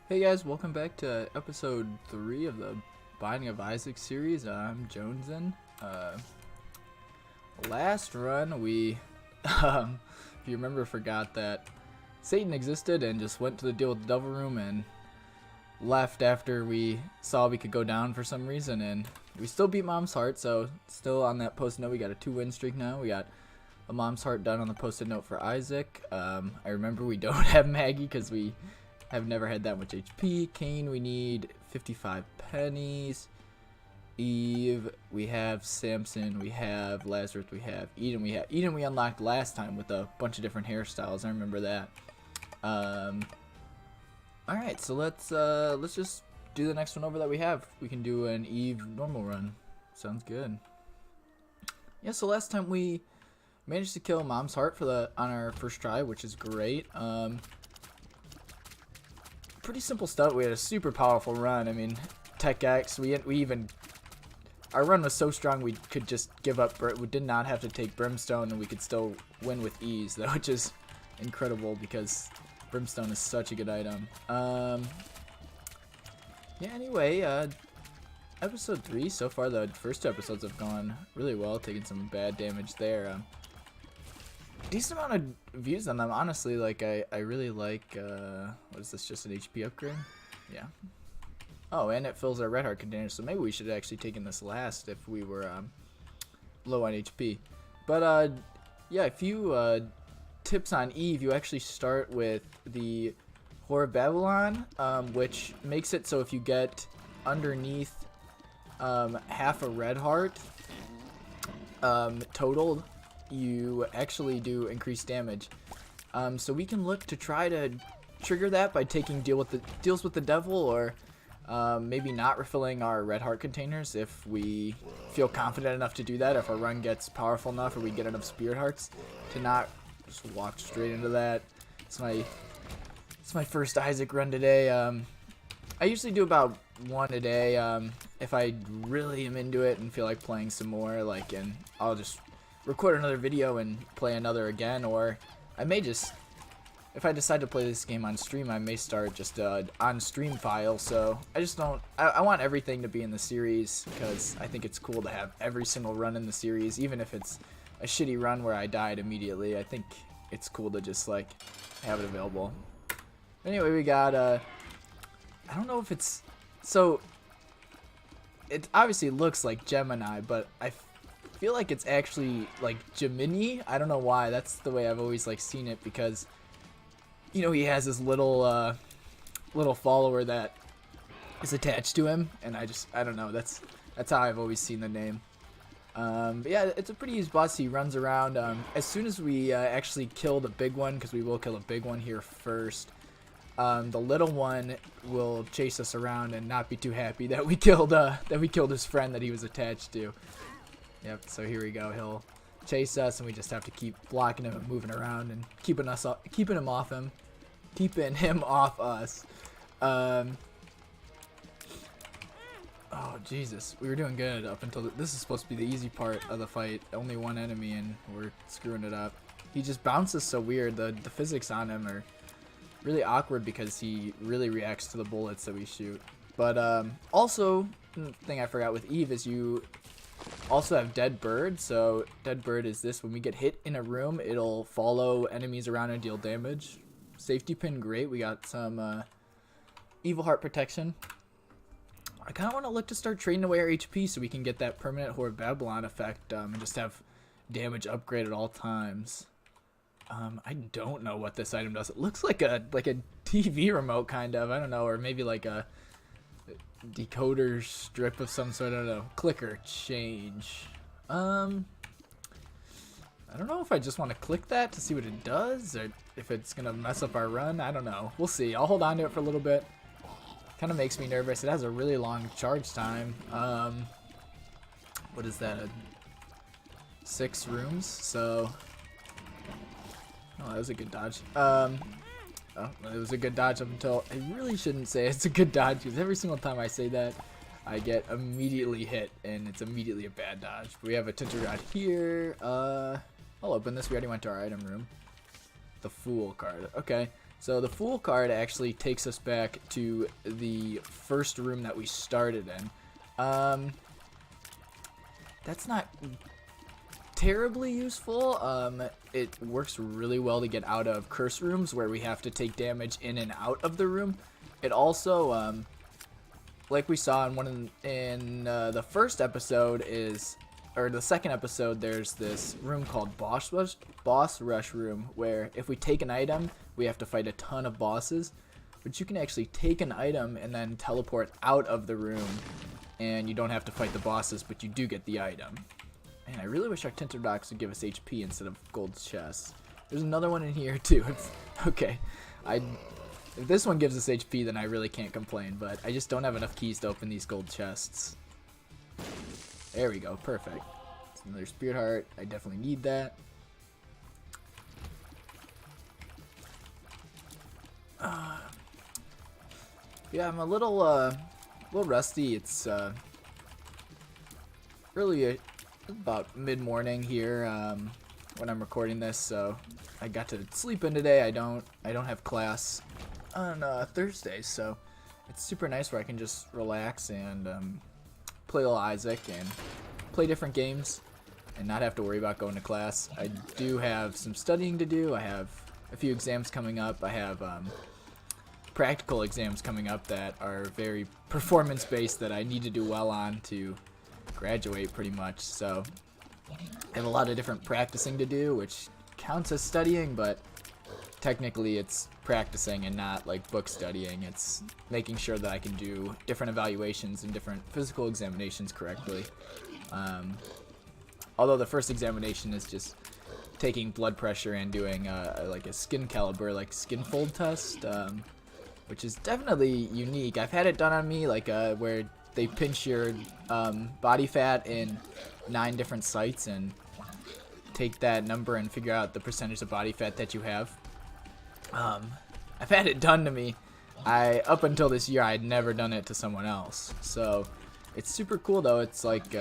Hey guys, welcome back to episode 3 of the Binding of Isaac series. I'm Jonesin. Last run we, if you remember, forgot that Satan existed and just went to the deal with the Devil Room and left after we saw we could go down for some reason, and we still beat Mom's Heart, so still on that post-it note. We got a 2-win streak now. We got a Mom's Heart done on the post-it note for Isaac. I remember we don't have Maggie because we have never had that much HP. Cain, we need 55 pennies. Eve, we have Samson, we have Lazarus, we have Eden. We unlocked last time with a bunch of different hairstyles. I remember that. Alright, so let's just do the next one over that we have. We can do an Eve normal run. Sounds good. Yeah, so last time we managed to kill Mom's Heart on our first try, which is great. Pretty simple stuff. We had a super powerful run. I mean, Tech X, our run was so strong we could just give up. We did not have to take Brimstone, and we could still win with ease, though, which is incredible because Brimstone is such a good item. Yeah, anyway, episode 3, so far the first 2 episodes have gone really well, taking some bad damage there. Decent amount of views on them, honestly. Like, I really like, what is this, just an HP upgrade? Yeah. Oh, and it fills our red heart container, so maybe we should have actually taken this last if we were low on HP. But yeah, a few tips on Eve. You actually start with the Whore of Babylon, which makes it so if you get underneath half a red heart total, you actually do increased damage. So we can look to try to trigger that by taking deals with the devil, or maybe not refilling our red heart containers if we feel confident enough to do that, if our run gets powerful enough or we get enough spirit hearts to not just walk straight into that. It's my first Isaac run today. I usually do about 1 a day. If I really am into it and feel like playing some more, and I'll just record another video and play another again, or I may just, if I decide to play this game on stream, I may start just on stream file. So I want everything to be in the series because I think it's cool to have every single run in the series, even if it's a shitty run where I died immediately. I think it's cool to just have it available. Anyway, we got I don't know if it's, so it obviously looks like Gemini, but I feel like it's actually like Gemini. I don't know why. That's the way I've always seen it, because he has this little follower that is attached to him, and I don't know. That's how I've always seen the name. But yeah, it's a pretty easy boss. He runs around. As soon as we actually kill the big one, because we will kill a big one here first, the little one will chase us around and not be too happy that we killed his friend that he was attached to. Yep, so here we go. He'll chase us, and we just have to keep blocking him and moving around and keeping him off us. Oh Jesus, we were doing good up until this is supposed to be the easy part of the fight. Only one enemy, and we're screwing it up. He just bounces so weird. The physics on him are really awkward because he really reacts to the bullets that we shoot. But also, the thing I forgot with Eve is you also have Dead Bird. So Dead Bird is this: when we get hit in a room, it'll follow enemies around and deal damage. Safety pin, great. We got some evil heart protection. I kind of want to look to start trading away our HP so we can get that permanent Whore of Babylon effect, and just have damage upgrade at all times. I don't know what this item does. It looks like a TV remote, kind of. I don't know, or maybe like a decoder strip of some sort. I don't know. Clicker change. I don't know if I just want to click that to see what it does, or if it's gonna mess up our run. I don't know. We'll see. I'll hold on to it for a little bit. Kind of makes me nervous. It has a really long charge time. What is that? 6 rooms. So, oh, that was a good dodge. Oh, it was a good dodge up until, I really shouldn't say it's a good dodge, because every single time I say that, I get immediately hit, and it's immediately a bad dodge. We have a Tinter Rod here. I'll open this. We already went to our item room. The Fool card. Okay. So the Fool card actually takes us back to the first room that we started in. That's not terribly useful. It works really well to get out of curse rooms where we have to take damage in and out of the room. It also, like we saw in the first episode or the second episode, there's this room called boss rush room, where if we take an item, we have to fight a ton of bosses. But you can actually take an item and then teleport out of the room, and you don't have to fight the bosses, but you do get the item. Man, I really wish our Tinted Rocks would give us HP instead of gold chests. There's another one in here too. Okay. If this one gives us HP, then I really can't complain, but I just don't have enough keys to open these gold chests. There we go, perfect. It's another Spirit Heart. I definitely need that. Yeah, I'm a little rusty. It's really about mid-morning here when I'm recording this, so I got to sleep in today. I don't have class on Thursdays, so it's super nice where I can just relax and play a little Isaac and play different games and not have to worry about going to class. I do have some studying to do. I have a few exams coming up. I have practical exams coming up that are very performance-based that I need to do well on to graduate pretty much. So I have a lot of different practicing to do, which counts as studying, but technically it's practicing and not like book studying. It's making sure that I can do different evaluations and different physical examinations correctly. Although the first examination is just taking blood pressure and doing like a skin caliber, like skin fold test, which is definitely unique. I've had it done on me, like where they pinch your body fat in 9 different sites and take that number and figure out the percentage of body fat that you have. I've had it done to me. Up until this year, I had never done it to someone else. So it's super cool though. It's like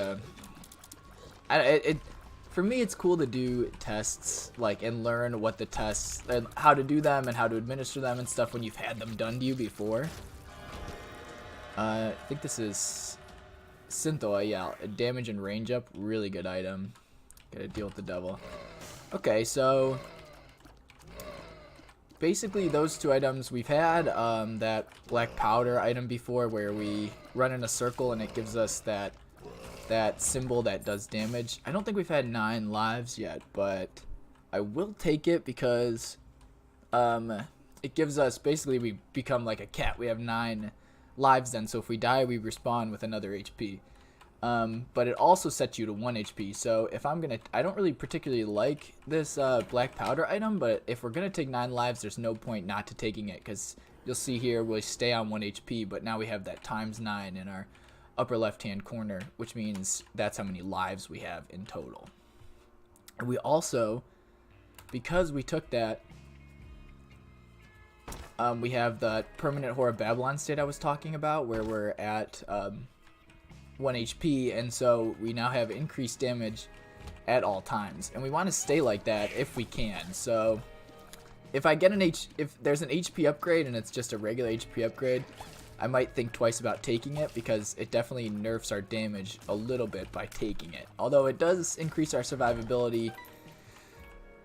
for me, it's cool to do tests like and learn what the tests and how to do them and how to administer them and stuff when you've had them done to you before. I think this is Synthoa, yeah, damage and range up, really good item. Gotta deal with the devil. Okay, so basically those 2 items we've had, that black powder item before where we run in a circle and it gives us that symbol that does damage. I don't think we've had 9 lives yet, but I will take it because it gives us, basically we become like a cat. We have 9 lives then, so if we die we respawn with another HP. But it also sets you to 1 HP, so if I don't really particularly like this black powder item, but if we're gonna take 9 lives, there's no point not to taking it, because you'll see here we stay on 1 HP, but now we have that times 9 in our upper left hand corner, which means that's how many lives we have in total. And we also, because we took that, we have the permanent Whore of Babylon state I was talking about, where we're at 1 HP, and so we now have increased damage at all times, and we want to stay like that if we can. So if there's an HP upgrade and it's just a regular HP upgrade, I might think twice about taking it, because it definitely nerfs our damage a little bit by taking it. Although it does increase our survivability.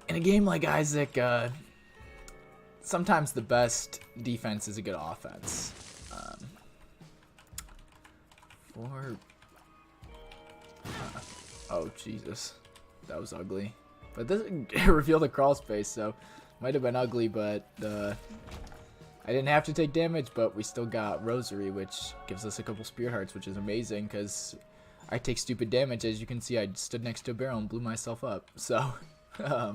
In a game like Isaac, sometimes the best defense is a good offense. Oh Jesus, that was ugly. But this revealed the crawl space, so might have been ugly, but I didn't have to take damage, but we still got Rosary, which gives us a couple Spirit Hearts, which is amazing, because I take stupid damage. As you can see, I stood next to a barrel and blew myself up. So, I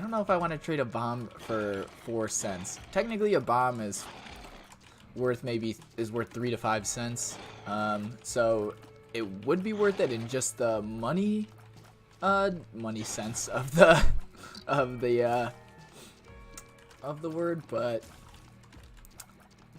don't know if I want to trade a bomb for 4 cents. Technically, a bomb is worth 3 to 5 cents. So it would be worth it in just the money sense of the word, but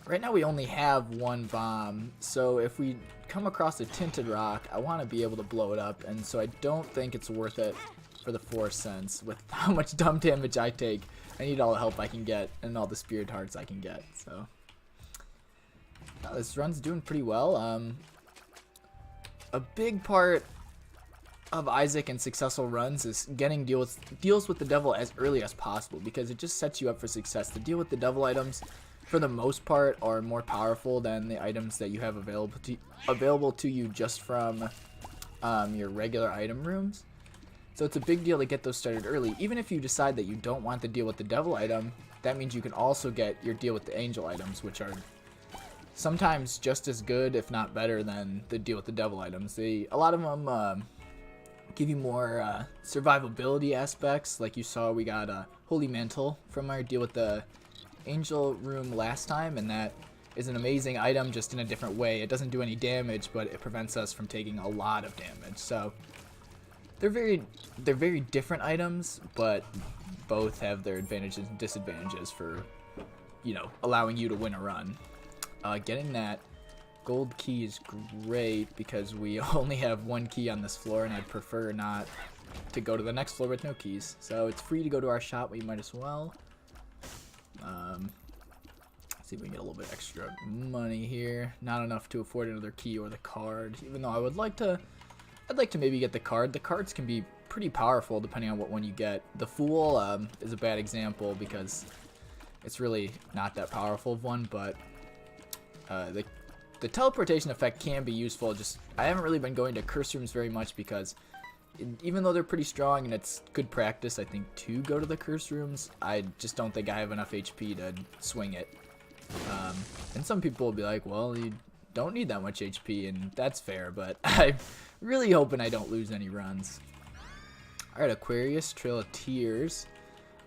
right now we only have 1 bomb, so if we come across a Tinted Rock, I want to be able to blow it up, and so I don't think it's worth it for the 4 cents with how much dumb damage I take I need all the help I can get and all the spirit hearts I can get. So this run's doing pretty well. A big part of Isaac and successful runs is getting deals with the devil as early as possible, because it just sets you up for success. The deal with the devil items, for the most part, are more powerful than the items that you have available to you just from your regular item rooms. So it's a big deal to get those started early. Even if you decide that you don't want the deal with the devil item, that means you can also get your deal with the angel items, which are sometimes just as good, if not better, than the deal with the devil items. A lot of them give you more survivability aspects. Like you saw, we got a Holy Mantle from our deal with the angel room last time, and that is an amazing item, just in a different way. It doesn't do any damage, but it prevents us from taking a lot of damage. So they're very different items, but both have their advantages and disadvantages for, you know, allowing you to win a run. Getting that gold key is great because we only have one key on this floor, and I'd prefer not to go to the next floor with no keys. So it's free to go to our shop. We might as well. See if we can get a little bit extra money here. Not enough to afford another key or the card, even though I'd like to maybe get the card. The cards can be pretty powerful depending on what one you get. The Fool is a bad example because it's really not that powerful of one, but the teleportation effect can be useful. Just I haven't really been going to curse rooms very much because even though they're pretty strong and it's good practice, I think, to go to the curse rooms, I just don't think I have enough HP to swing it. And some people will be like, well, you don't need that much HP, and that's fair, but I'm really hoping I don't lose any runs. Alright, Aquarius, Trail of Tears.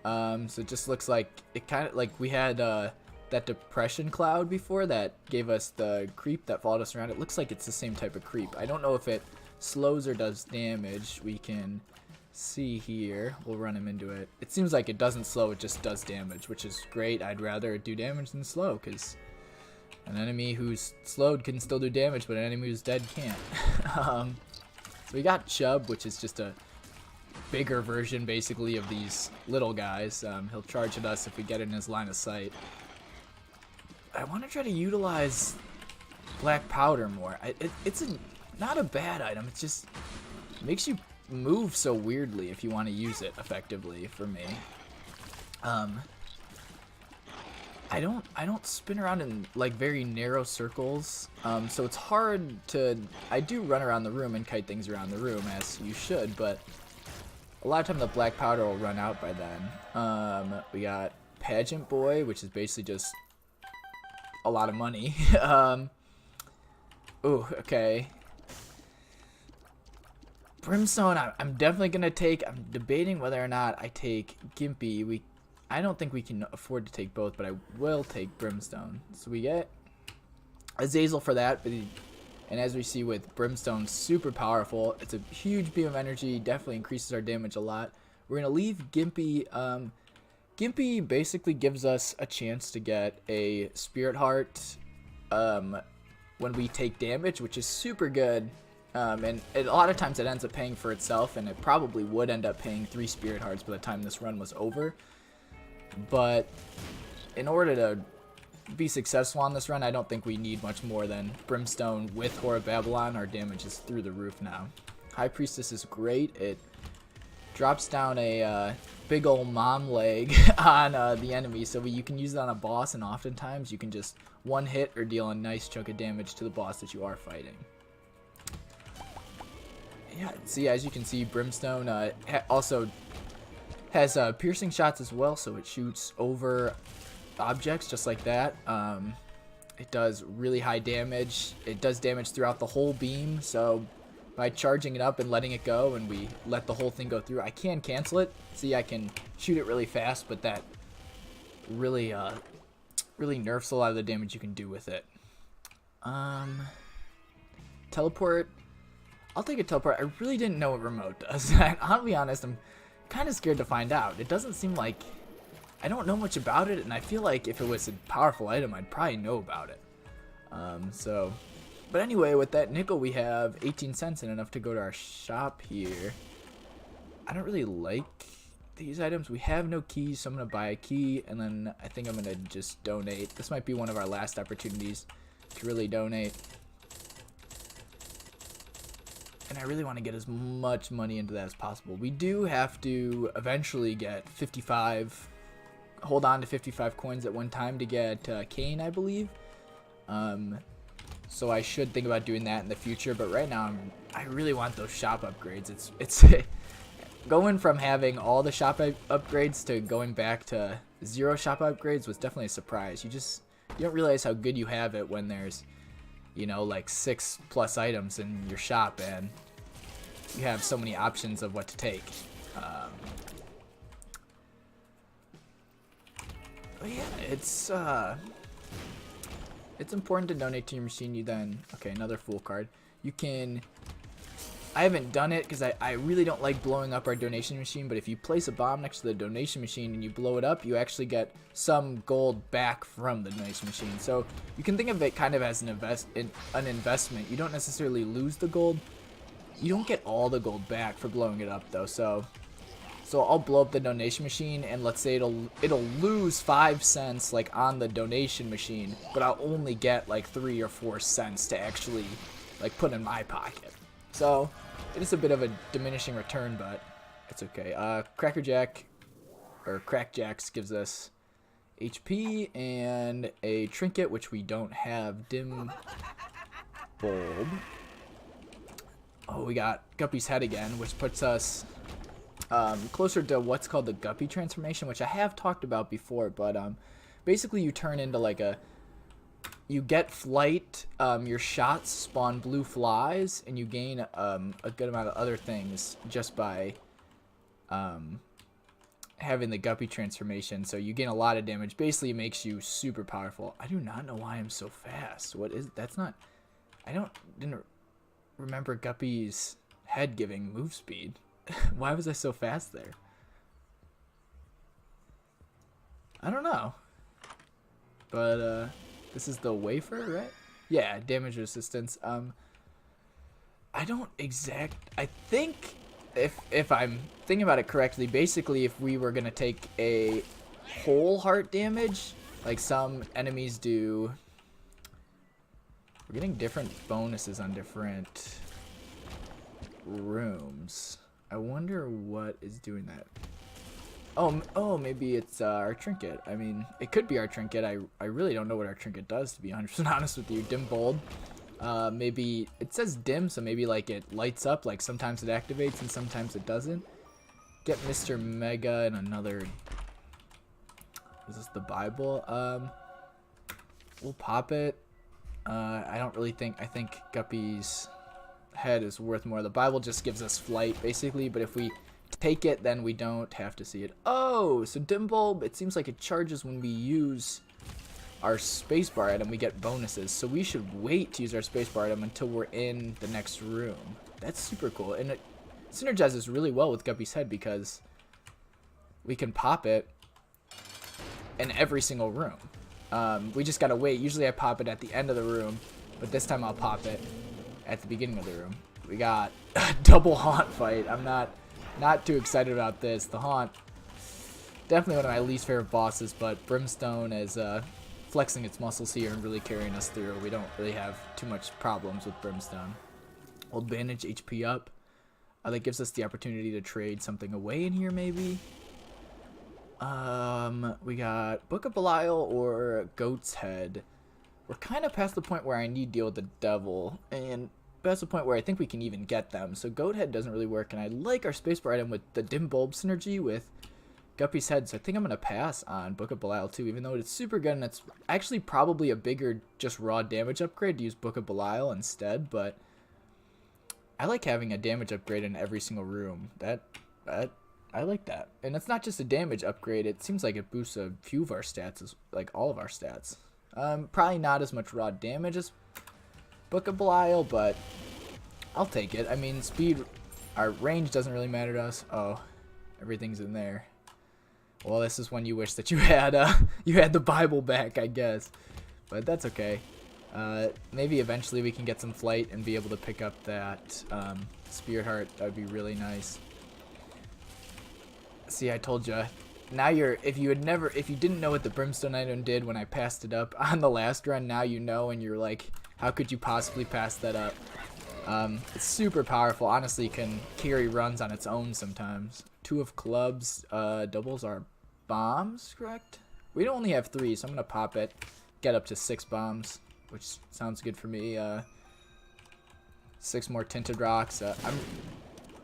So it just looks like, it kind of, like we had that depression cloud before that gave us the creep that followed us around. It looks like it's the same type of creep. I don't know if it slows or does damage. We can see here. We'll run him into it. It seems like it doesn't slow, it just does damage, which is great. I'd rather it do damage than slow, because an enemy who's slowed can still do damage, but an enemy who's dead can't. So we got Chubb, which is just a bigger version, basically, of these little guys. He'll charge at us if we get in his line of sight. I want to try to utilize black powder more. It's not a bad item. It just makes you move so weirdly if you want to use it effectively. For me, I don't spin around in like very narrow circles, so it's hard to. I do run around the room and kite things around the room, as you should, but a lot of time the black powder will run out by then. We got Pageant Boy, which is basically just a lot of money. Ooh, okay. Brimstone, I'm definitely gonna take. I'm debating whether or not I take Gimpy. I don't think we can afford to take both, but I will take Brimstone. So we get Azazel for that, and as we see with Brimstone, super powerful. It's a huge beam of energy, definitely increases our damage a lot. We're gonna leave Gimpy. Gimpy basically gives us a chance to get a Spirit Heart when we take damage, which is super good. And a lot of times it ends up paying for itself, and it probably would end up paying 3 Spirit Hearts by the time this run was over. But in order to be successful on this run, I don't think we need much more than Brimstone with Whore of Babylon. Our damage is through the roof now. High Priestess is great. It drops down a big old mom leg on the enemy, so you can use it on a boss, and oftentimes you can just one hit or deal a nice chunk of damage to the boss that you are fighting. Yeah, see, as you can see, Brimstone also has piercing shots as well, so it shoots over objects just like that. It does really high damage. It does damage throughout the whole beam, so by charging it up and letting it go, and we let the whole thing go through, I can cancel it. See, I can shoot it really fast, but that really really nerfs a lot of the damage you can do with it. Teleport. I'll take a teleport. I really didn't know what remote does. I'll be honest, I'm kind of scared to find out. It doesn't seem like... I don't know much about it, and I feel like if it was a powerful item, I'd probably know about it. But anyway, with that nickel, we have 18 cents and enough to go to our shop here. I don't really like these items. We have no keys, so I'm going to buy a key, and then I think I'm going to just donate. This might be one of our last opportunities to really donate. And I really want to get as much money into that as possible. We do have to eventually get 55, hold on to 55 coins at one time to get Kane, I believe. So I should think about doing that in the future, but right now I really want those shop upgrades. It's going from having all the shop upgrades to going back to 0 shop upgrades was definitely a surprise. You don't realize how good you have it when there's, you know, like 6+ items in your shop and you have so many options of what to take. But yeah, it's important to donate to your machine. You then, okay, another Fool card. You can, I haven't done it because I really don't like blowing up our donation machine, but if you place a bomb next to the donation machine and you blow it up, you actually get some gold back from the donation machine. So you can think of it kind of as an investment. You don't necessarily lose the gold. You don't get all the gold back for blowing it up though. So I'll blow up the donation machine, and let's say it'll lose 5 cents like on the donation machine, but I'll only get like 3 or 4 cents to actually like put in my pocket. So it is a bit of a diminishing return, but it's okay. Crackerjack or Crackjacks gives us HP and a trinket, which we don't have. Dim bulb. Oh, we got Guppy's head again, which puts us closer to what's called the Guppy transformation, which I have talked about before, but basically you turn into like you get flight, your shots spawn blue flies, and you gain a good amount of other things just by having the Guppy transformation. So you gain a lot of damage. Basically it makes you super powerful. I do not know why I'm so fast. What is, that's not, didn't remember Guppy's head giving move speed. Why was I so fast there? I don't know. But this is the wafer, right? Yeah, damage resistance. I think if I'm thinking about it correctly, basically if we were gonna take a whole heart damage, like some enemies do, we're getting different bonuses on different rooms. I wonder what is doing that. Oh, maybe it's our trinket. I mean, it could be our trinket. I really don't know what our trinket does, to be 100% honest with you. Dim bulb. Maybe it says dim, so maybe like it lights up. Like sometimes it activates and sometimes it doesn't. Get Mr. Mega and another. Is this the Bible? We'll pop it. I don't really think. I think Guppy's head is worth more. The Bible just gives us flight basically, but if we take it, then we don't have to see it. Oh, so dim bulb, it seems like it charges when we use our spacebar item. We get bonuses, so we should wait to use our spacebar item until we're in the next room. That's super cool, and it synergizes really well with Guppy's head because we can pop it in every single room. We just gotta wait. Usually I pop it at the end of the room, but this time I'll pop it at the beginning of the room. We got a double haunt fight. I'm not too excited about this. The haunt, definitely one of my least favorite bosses, but Brimstone is flexing its muscles here and really carrying us through. We don't really have too much problems with Brimstone. Old bandage, HP up. That gives us the opportunity to trade something away in here maybe. We got Book of Belial or Goat's Head. We're kind of past the point where I need to deal with the devil, and past the point where I think we can even get them. So Goat Head doesn't really work, and I like our spacebar item with the dim bulb synergy with Guppy's head, so I think I'm going to pass on Book of Belial too, even though it's super good, and it's actually probably a bigger just raw damage upgrade to use Book of Belial instead, but I like having a damage upgrade in every single room. I like that. And it's not just a damage upgrade, it seems like it boosts a few of our stats, like all of our stats. Probably not as much raw damage as Book of Belial, but I'll take it. I mean, speed, our range doesn't really matter to us. Oh, everything's in there. Well, this is when you wish that you had the Bible back, I guess. But that's okay. Maybe eventually we can get some flight and be able to pick up that Spirit Heart. That would be really nice. See, I told you. Now if you didn't know what the brimstone item did when I passed it up on the last run, now you know, and you're like, how could you possibly pass that up? It's super powerful. Honestly, can carry runs on its own sometimes. 2 of clubs. Doubles are bombs, correct? We only have 3, so I'm gonna pop it. Get up to 6 bombs, which sounds good for me. 6 more tinted rocks.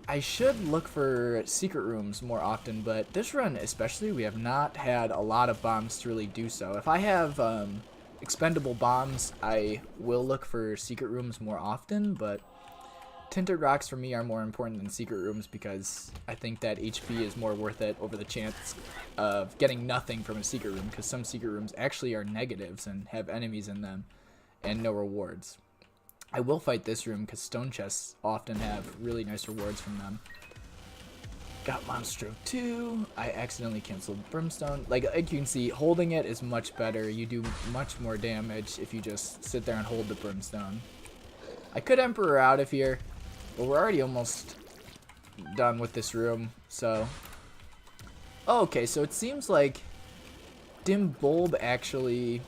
I should look for secret rooms more often, but this run especially, we have not had a lot of bombs to really do so. If I have expendable bombs, I will look for secret rooms more often, but tinted rocks for me are more important than secret rooms because I think that HP is more worth it over the chance of getting nothing from a secret room, because some secret rooms actually are negatives and have enemies in them and no rewards. I will fight this room because stone chests often have really nice rewards from them. Got Monstro 2. I accidentally canceled Brimstone. Like you can see, holding it is much better. You do much more damage if you just sit there and hold the Brimstone. I could Emperor out of here, but we're already almost done with this room, so... Oh, okay, so it seems like Dim Bulb actually...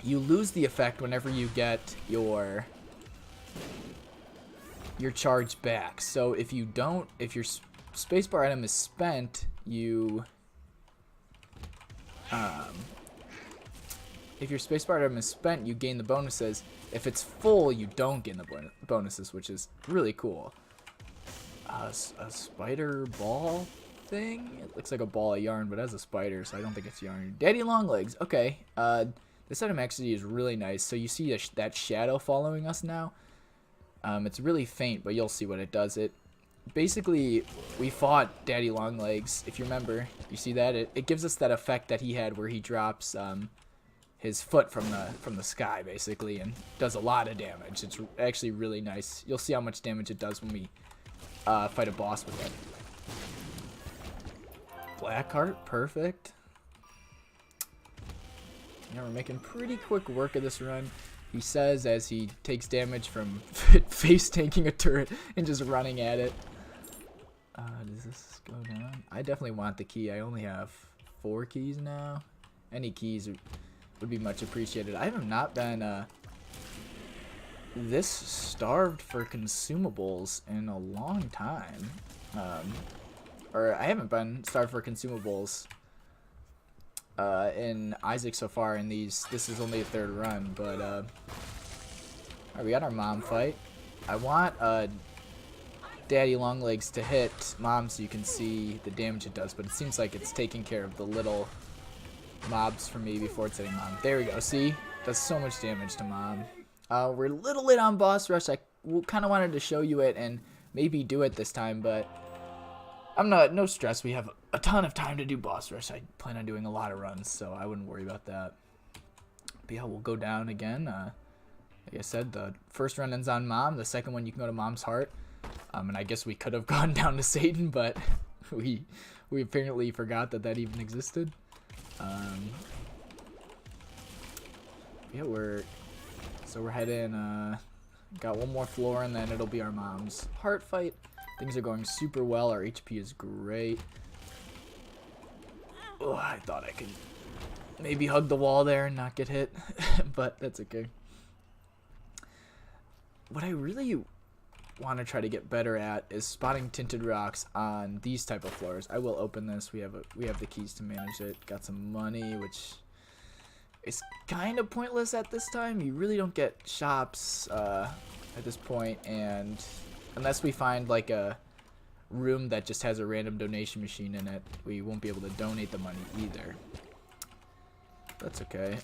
You lose the effect whenever you get your charge back. So if you don't, if your spacebar item is spent, you if your spacebar item is spent, you gain the bonuses. If it's full, you don't gain the bonuses, which is really cool. A spider ball thing? It looks like a ball of yarn, but it has a spider, so I don't think it's yarn. Daddy Longlegs. Okay. This item actually is really nice. So you see that shadow following us now? It's really faint, but you'll see what it does. It basically, we fought Daddy Longlegs. If you remember, you see that? It gives us that effect that he had where he drops his foot from the sky, basically, and does a lot of damage. It's actually really nice. You'll see how much damage it does when we fight a boss with it. Blackheart, perfect. Yeah, we're making pretty quick work of this run. He says as he takes damage from face tanking a turret and just running at it. Does this go down? I definitely want the key. I only have 4 keys now. Any keys would be much appreciated. I have not been this starved for consumables in a long time. Or I haven't been starved for consumables in Isaac so far in these. This is only a 3rd run, but alright, we got our mom fight. I want Daddy Longlegs to hit mom so you can see the damage it does, but it seems like it's taking care of the little mobs for me before it's hitting mom. There we go. See, does so much damage to mom. We're a little late on boss rush. I kind of wanted to show you it and maybe do it this time, but no stress. We have a ton of time to do boss rush. I plan on doing a lot of runs, so I wouldn't worry about that. But yeah, we'll go down again. Like I said, the first run ends on mom. The second one, you can go to mom's heart. And I guess we could have gone down to Satan, but we apparently forgot that even existed. Yeah, we're heading. Got one more floor, and then it'll be our mom's heart fight. Things are going super well. Our HP is great. Oh, I thought I could maybe hug the wall there and not get hit, but that's okay. What I really want to try to get better at is spotting tinted rocks on these type of floors. I will open this. We have the keys to manage it. Got some money, which is kind of pointless at this time. You really don't get shops at this point, and unless we find like a room that just has a random donation machine in it, we won't be able to donate the money either. That's okay.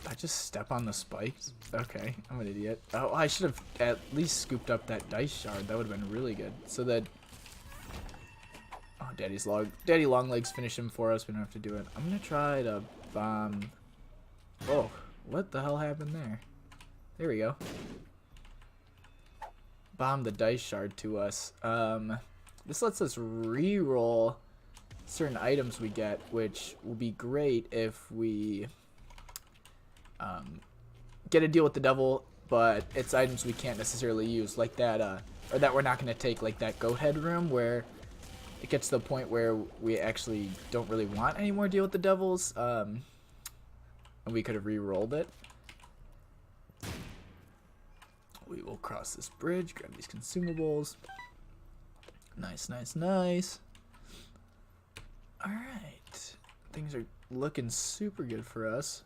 I just step on the spikes? Okay, I'm an idiot. Oh, I should have at least scooped up that dice shard. That would have been really good. So that... Oh, Daddy Longlegs finished him for us. We don't have to do it. I'm gonna try to bomb... Oh, what the hell happened there? There we go. Bomb the dice shard to us. This lets us re-roll certain items we get, which will be great if we get a deal with the devil but it's items we can't necessarily use, like that, or that we're not going to take, like that goat head room, where it gets to the point where we actually don't really want any more deal with the devils, and we could have re-rolled it. We will cross this bridge, grab these consumables. Nice, nice, nice. Alright. Things are looking super good for us.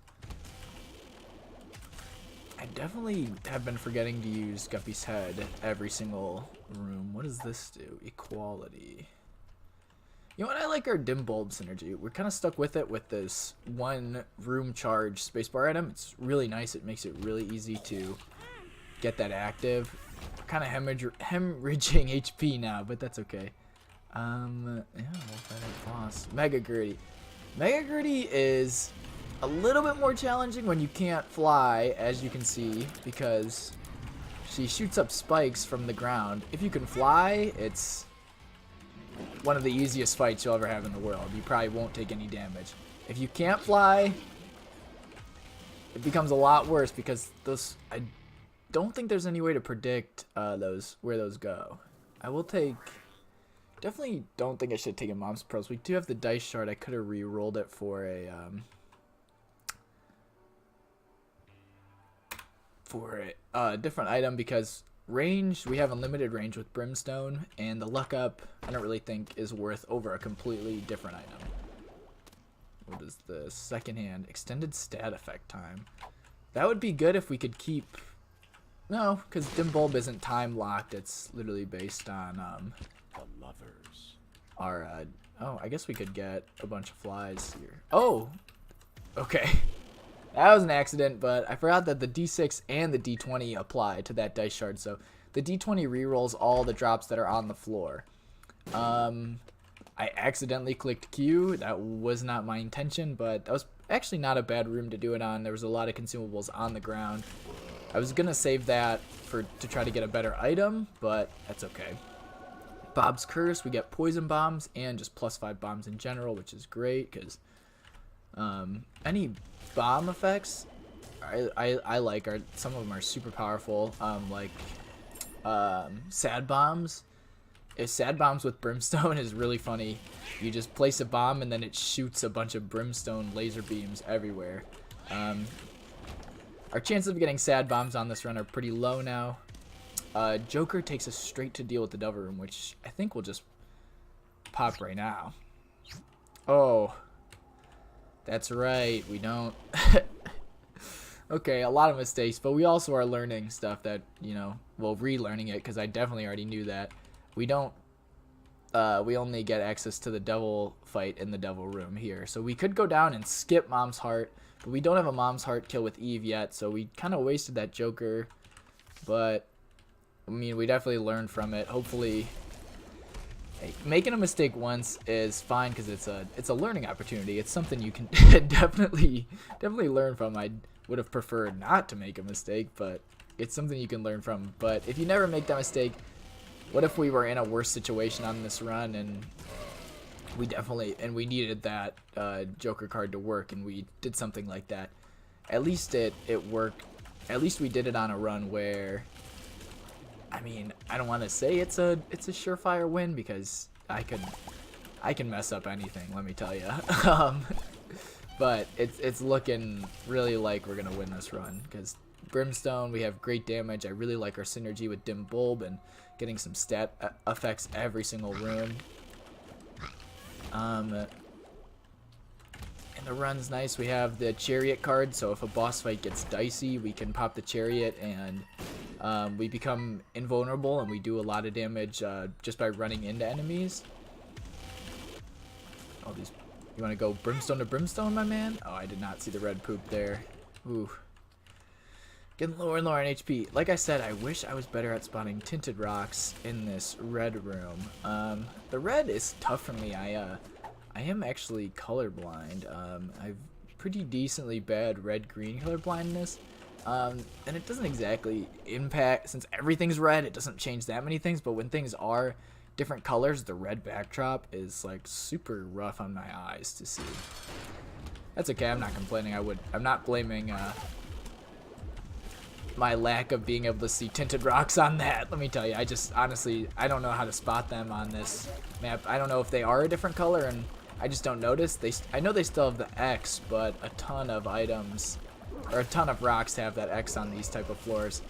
I definitely have been forgetting to use Guppy's head every single room. What does this do? Equality. You know what? I like our dim bulb synergy. We're kind of stuck with it with this one room charge spacebar item. It's really nice. It makes it really easy to get that active. Kind of hemorrhaging HP now, but that's okay. Yeah, we'll find out boss. Mega Gritty. Mega Gritty is a little bit more challenging when you can't fly, as you can see, because she shoots up spikes from the ground. If you can fly, it's one of the easiest fights you'll ever have in the world. You probably won't take any damage. If you can't fly, it becomes a lot worse because those... I don't think there's any way to predict where those go. I will take... Definitely don't think I should have taken Mom's Pearls. We do have the dice shard. I could have re-rolled it for a different item, because range, we have unlimited range with Brimstone, and the luck up I don't really think is worth over a completely different item. What is the second hand? Extended stat effect time. That would be good if we could keep... No, because Dim Bulb isn't time locked. It's literally based on The lovers. our oh, I guess we could get a bunch of flies here. Oh, okay. That was an accident, but I forgot that the D6 and the D20 apply to that dice shard. So the D20 rerolls all the drops that are on the floor. I accidentally clicked Q. That was not my intention, but that was actually not a bad room to do it on. There was a lot of consumables on the ground. I was gonna save that to try to get a better item, but that's okay. Bob's Curse, we get poison bombs and just +5 bombs in general, which is great because any bomb effects I like. Some of them are super powerful, like sad bombs. If sad bombs with brimstone is really funny. You just place a bomb and then it shoots a bunch of brimstone laser beams everywhere. Our chances of getting sad bombs on this run are pretty low now. Joker takes us straight to deal with the Devil Room, which I think will just pop right now. Oh, that's right. We don't. Okay, a lot of mistakes, but we also are learning stuff that, you know, well, relearning it, because I definitely already knew that. We don't, we only get access to the devil fight in the Devil Room here. So we could go down and skip Mom's Heart, but we don't have a Mom's Heart kill with Eve yet, so we kind of wasted that Joker. But, I mean, we definitely learned from it. Hopefully, making a mistake once is fine because it's a learning opportunity. It's something you can definitely learn from. I would have preferred not to make a mistake, but it's something you can learn from. But if you never make that mistake, what if we were in a worse situation on this run and we needed that Joker card to work, and we did something like that? At least it worked. At least we did it on a run where, I mean, I don't want to say it's a surefire win, because I can mess up anything, let me tell you. But it's looking really like we're gonna win this run, because Brimstone, we have great damage. I really like our synergy with Dim Bulb and getting some stat effects every single room. And the run's nice. We have the Chariot card, so if a boss fight gets dicey, we can pop the Chariot and we become invulnerable, and we do a lot of damage just by running into enemies. All these, you want to go brimstone to brimstone, my man? Oh, I did not see the red poop there. Ooh. Getting lower and lower on HP. Like I said, I wish I was better at spotting tinted rocks in this red room. The red is tough for me. I am actually colorblind. I've pretty decently bad red-green color blindness. And it doesn't exactly impact, since everything's red, it doesn't change that many things, but when things are different colors, the red backdrop is like super rough on my eyes to see. That's okay, I'm not complaining. I'm not blaming my lack of being able to see tinted rocks on that. Let me tell you, I just honestly, I don't know how to spot them on this map. I don't know if they are a different color, and I just don't notice. I know they still have the X, but a ton of items, or a ton of rocks have that X on these type of floors.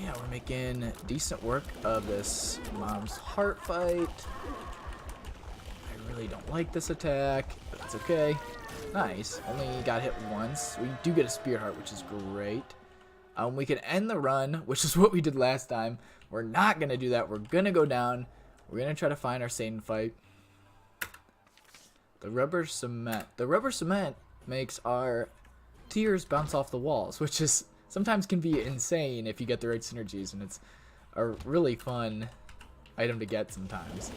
Yeah, we're making decent work of this mom's heart fight. I really don't like this attack, but it's okay. Nice. Only got hit once. We do get a spear heart, which is great. We can end the run, which is what we did last time. We're not going to do that. We're going to go down. We're going to try to find our Satan fight. The rubber cement. The rubber cement makes our tears bounce off the walls, which is sometimes can be insane if you get the right synergies, and it's a really fun item to get sometimes.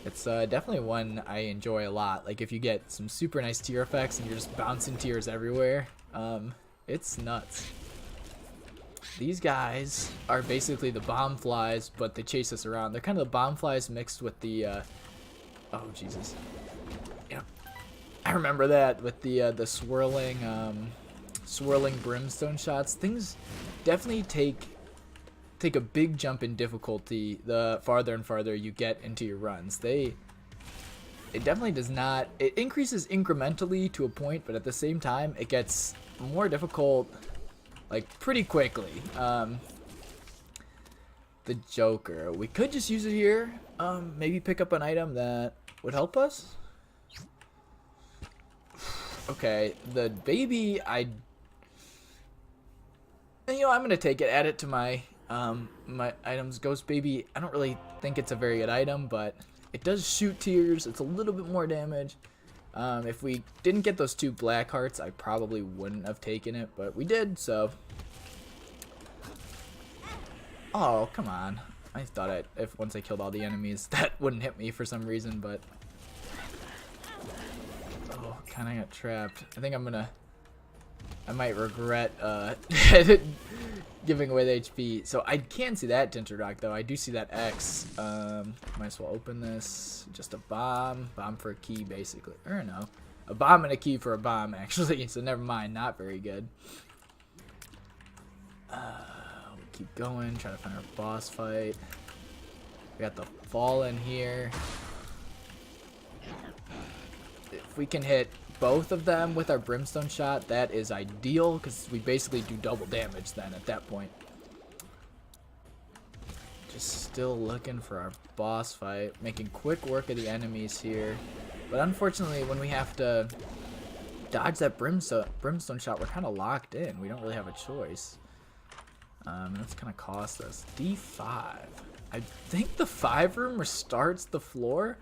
It's definitely one I enjoy a lot. Like if you get some super nice tear effects and you're just bouncing tears everywhere, it's nuts. These guys are basically the bomb flies, but they chase us around. They're kind of the bomb flies mixed with the, oh Jesus. Yeah, I remember that with the swirling, swirling brimstone shots. Things definitely take a big jump in difficulty the farther and farther you get into your runs. It definitely does not, it increases incrementally to a point, but at the same time it gets more difficult like pretty quickly. The Joker, we could just use it here, maybe pick up an item that would help us. Okay, the baby, I'm gonna take it, add it to my my items. Ghost baby, I don't really think it's a very good item, but it does shoot tears. It's a little bit more damage. If we didn't get those 2 black hearts, I probably wouldn't have taken it, but we did, so. Oh, come on. I thought if once I killed all the enemies, that wouldn't hit me for some reason, but. Oh, kind of got trapped. I think I might regret giving away the HP. So I can see that tinted rock though. I do see that X. Might as well open this. Just a bomb for a key basically. Or no, a bomb and a key for a bomb actually. So never mind. Not very good. We'll keep going. Try to find our boss fight. We got the Fallen here. If we can hit both of them with our brimstone shot, that is ideal because we basically do double damage then at that point. Just still looking for our boss fight, making quick work of the enemies here, but unfortunately when we have to dodge that brimstone shot, we're kind of locked in. We don't really have a choice. That's gonna cost us D5. I think the 5 room restarts the floor,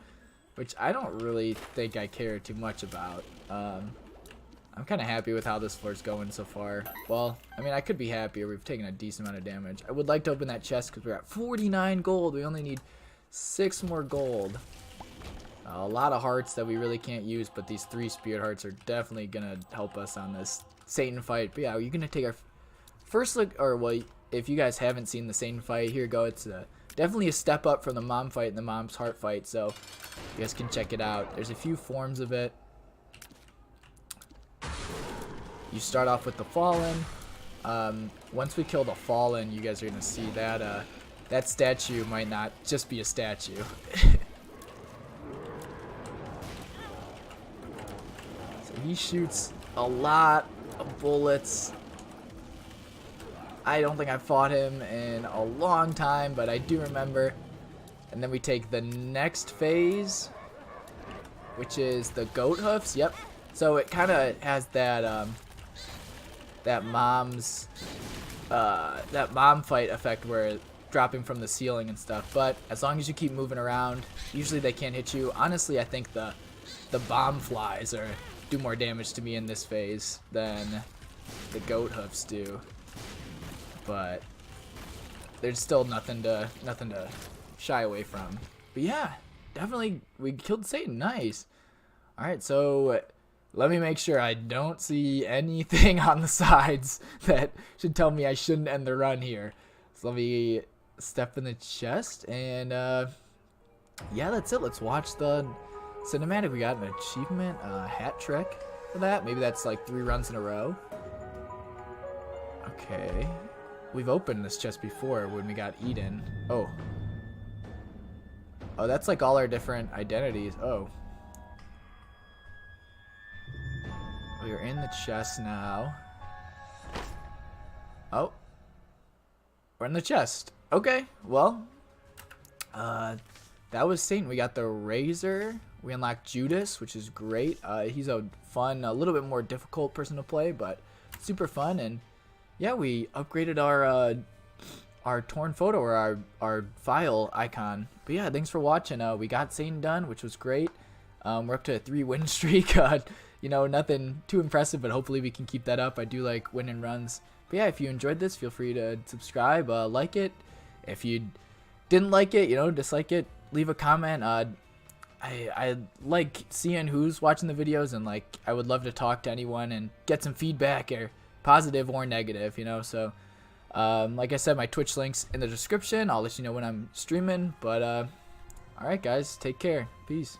which I don't really think I care too much about. I'm kind of happy with how this floor's going so far. Well, I mean, I could be happier. We've taken a decent amount of damage. I would like to open that chest because we're at 49 gold. We only need 6 more gold. A lot of hearts that we really can't use, but these 3 spirit hearts are definitely going to help us on this Satan fight. But yeah, you're going to take our first look, or well, if you guys haven't seen the Satan fight, here you go. It's definitely a step up from the mom fight and the mom's heart fight, so you guys can check it out. There's a few forms of it. You start off with the Fallen. Once we kill the Fallen, you guys are gonna see that that statue might not just be a statue. So he shoots a lot of bullets. I don't think I've fought him in a long time, but I do remember. And then we take the next phase, which is the goat hoofs. Yep. So it kind of has that that mom fight effect where it's dropping from the ceiling and stuff. But as long as you keep moving around, usually they can't hit you. Honestly, I think the bomb flies do more damage to me in this phase than the goat hoofs do. But there's still nothing to shy away from. But yeah, definitely we killed Satan. Nice. All right, so let me make sure I don't see anything on the sides that should tell me I shouldn't end the run here. So let me step in the chest, and yeah, that's it. Let's watch the cinematic. We got an achievement, hat trick for that. Maybe that's like 3 runs in a row. Okay. We've opened this chest before when we got Eden. Oh. Oh, that's like all our different identities. Oh. We are in the chest now. Oh. We're in the chest. Okay. Well. That was Satan. We got the Razor. We unlocked Judas, which is great. He's a fun, a little bit more difficult person to play, but super fun. And yeah, we upgraded our torn photo, or our file icon. But yeah, thanks for watching. We got Satan done, which was great. We're up to a 3-win streak. You know, nothing too impressive, but hopefully we can keep that up. I do like winning runs. But yeah, if you enjoyed this, feel free to subscribe, like it. If you didn't like it, you know, dislike it, leave a comment. I like seeing who's watching the videos, and like I would love to talk to anyone and get some feedback, or positive or negative, you know. So like I said, my Twitch link's in the description. I'll let you know when I'm streaming. But all right guys, take care. Peace.